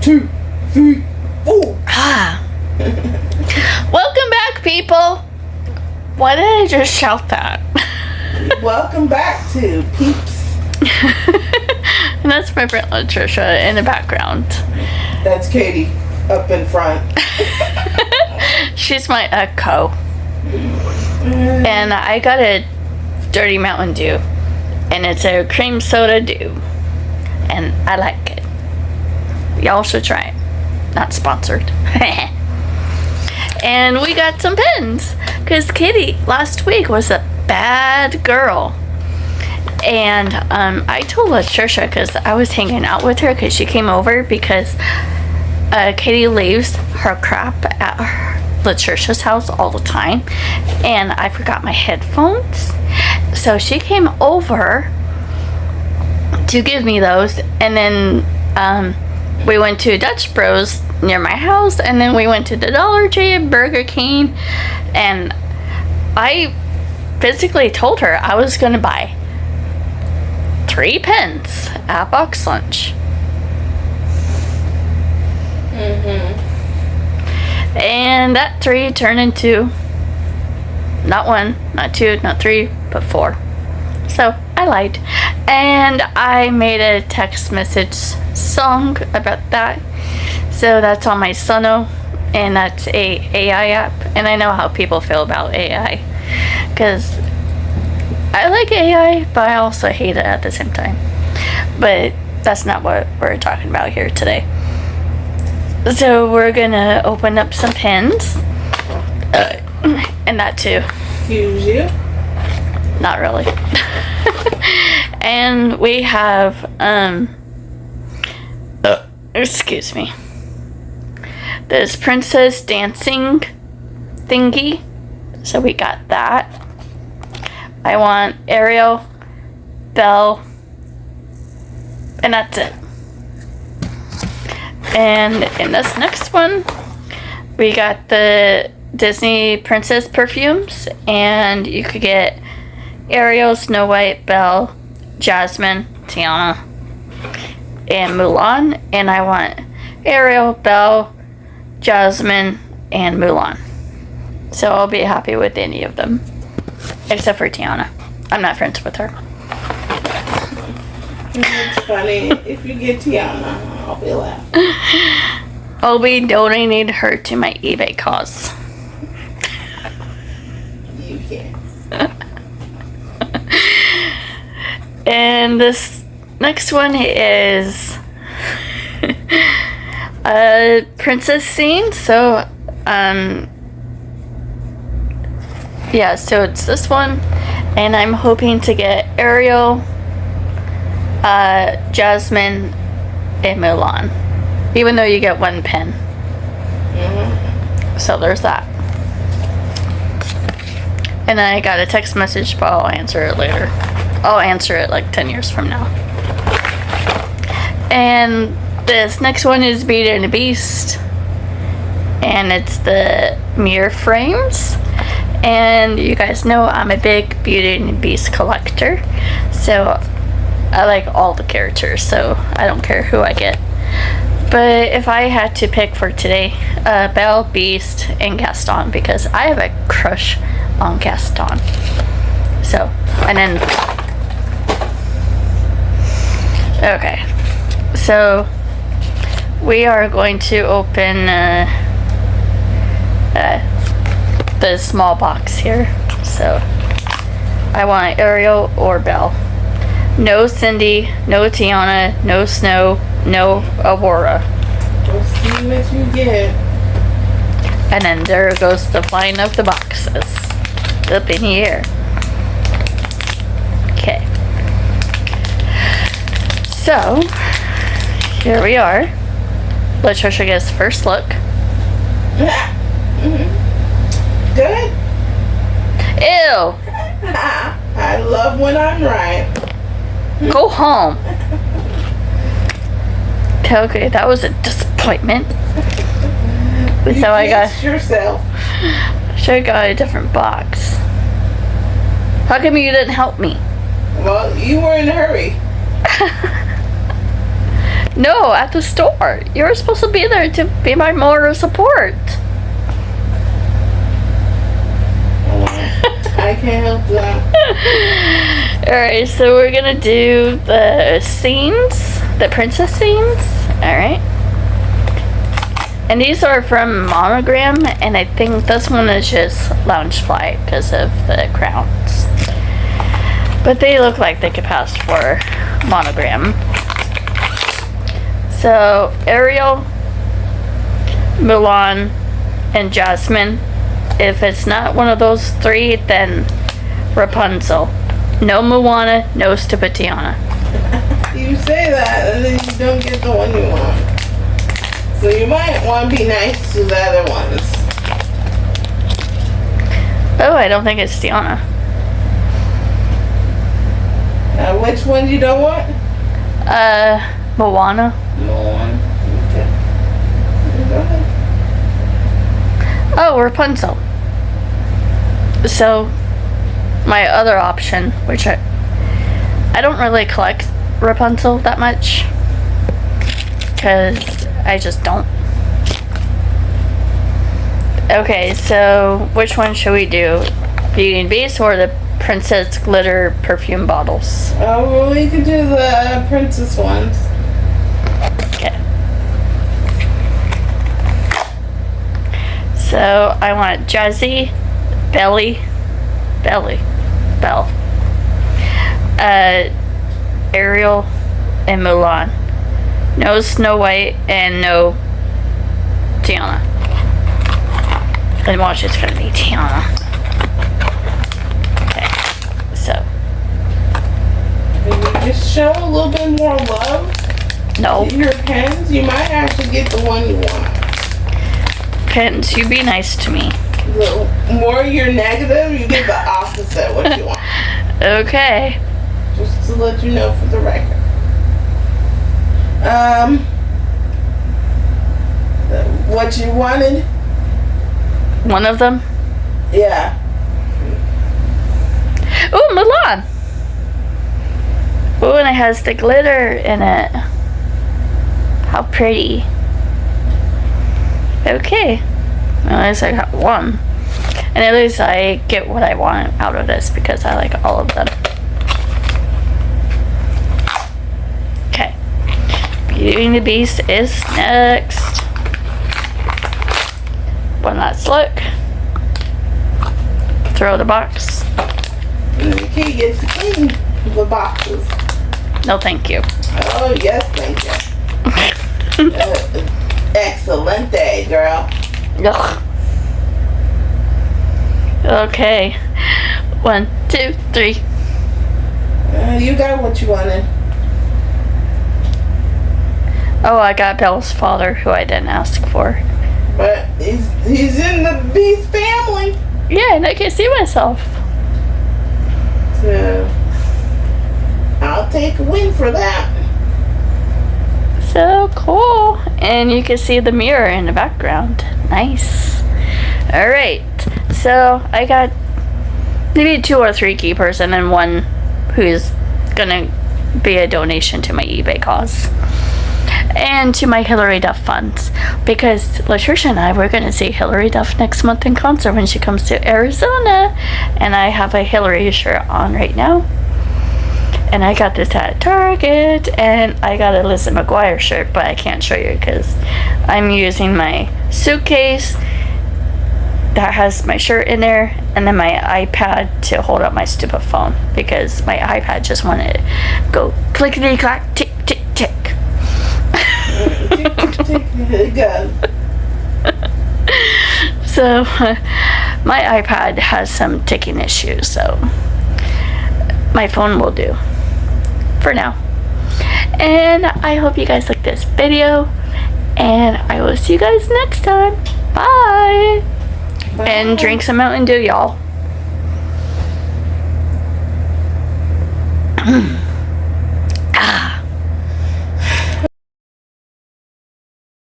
2, 3, 4. Welcome back, people. Why did I just shout that? Welcome back to Peeps. And that's my friend Latricia in the background. That's Katie up in front. She's my echo. And I got a Dirty Mountain Dew. And it's a cream soda dew. And I like it. Y'all should try it. Not sponsored. And we got some pens. Because Katie last week was a bad girl. And I told Latricia, because I was hanging out with her, because she came over, because Katie leaves her crap at Latricia's house all the time, and I forgot my headphones, so she came over to give me those, and then we went to Dutch Bros near my house, and then we went to the Dollar Tree and Burger King, and I physically told her I was going to buy 3 pens at BoxLunch. And that 3 turned into not 1, not 2, not 3, but 4. So I lied. And I made a text message song about that. So that's on my Sono, and that's a AI app. And I know how people feel about AI, because I like AI, but I also hate it at the same time. But that's not what we're talking about here today. So we're gonna open up some pens, and that too. Excuse you. Not really. And we have excuse me, this princess dancing thingy. So we got that. I want Ariel, Belle, and that's it. And in this next one, we got the Disney princess perfumes, and you could get Ariel, Snow White, Belle, Jasmine, Tiana, and Mulan. And I want Ariel, Belle, Jasmine, and Mulan. So I'll be happy with any of them, except for Tiana. I'm not friends with her. It's funny. If you get Tiana, I'll be laughing. I'll be donating her to my eBay cause. You can. And this next one is a princess scene. So, yeah, so it's this one. And I'm hoping to get Ariel, Jasmine, and Mulan. Even though you get 1 pen. So there's that. And I got a text message, but I'll answer it later. I'll answer it like 10 years from now. And this next one is Beauty and the Beast. And it's the mirror frames. And you guys know I'm a big Beauty and the Beast collector. So I like all the characters, so I don't care who I get. But if I had to pick for today, Belle, Beast, and Gaston, because I have a crush on Gaston. So, and then, okay, so we are going to open the small box here. So I want Ariel or Belle. No Cindy, no Tiana, no Snow, no Aurora. We'll see what you get. And then there goes the flying of the boxes up in the air. Okay. So, here we are. Latricia gets first look. Good? Ew! I love when I'm right. Go home. Okay, that was a disappointment. So I got yourself. should have got a different box. How come you didn't help me? Well, you were in a hurry. No, at the store. You were supposed to be there to be my moral support. I can't help that. Alright, so we're gonna do the scenes, the princess scenes. Alright. And these are from Monogram, and I think this one is just Loungefly because of the crowns. But they look like they could pass for Monogram. So, Ariel, Mulan, and Jasmine. If it's not one of those three, then Rapunzel. No Moana, no stupid Tiana. You say that, and then you don't get the one you want. So you might want to be nice to the other ones. Oh, I don't think it's Tiana. Which one you don't want? Moana. Moana. Okay. Go ahead. Oh, Rapunzel. So, my other option, which I don't really collect Rapunzel that much, because I just don't. Okay, so which one should we do? Beauty and Beast or the Princess Glitter perfume bottles? Oh, well, we could do the princess ones. Okay. So I want Jazzy, Belle, Ariel, and Mulan. No Snow White and no Tiana. And watch, it's gonna be Tiana. Okay, so. Maybe just show a little bit more love No. to your pens. You might actually get the one you want. Pens, you be nice to me. The more you're negative, you get the opposite what you want. Okay. Just to let you know for the record. What you wanted? One of them? Yeah. Ooh, Mulan! Ooh, and it has the glitter in it. How pretty. Okay. Well, at least I got one. And at least I get what I want out of this because I like all of them. Okay. Beauty and the Beast is next. One last look. Throw the box. You can't get to clean the boxes. No, thank you. Oh, yes, thank you. Excellent day, girl. Ugh. Okay. 1, 2, 3. You got what you wanted. Oh, I got Belle's father, who I didn't ask for. But he's in the Beast family. Yeah, and I can see myself. So I'll take a win for that. So cool. And you can see the mirror in the background. Nice. Alright. So I got maybe 2 or 3 keepers and then one who's gonna be a donation to my eBay cause. And to my Hillary Duff funds. Because Latricia and I were gonna see Hillary Duff next month in concert when she comes to Arizona. And I have a Hillary shirt on right now. And I got this at Target, and I got a Lizzie McGuire shirt, but I can't show you because I'm using my suitcase that has my shirt in there, and then my iPad to hold up my stupid phone because my iPad just wanted to go clickety clack, tick tick tick. Go. So my iPad has some ticking issues, so my phone will do for now. And I hope you guys like this video, and I will see you guys next time. Bye. And drink some Mountain Dew, y'all.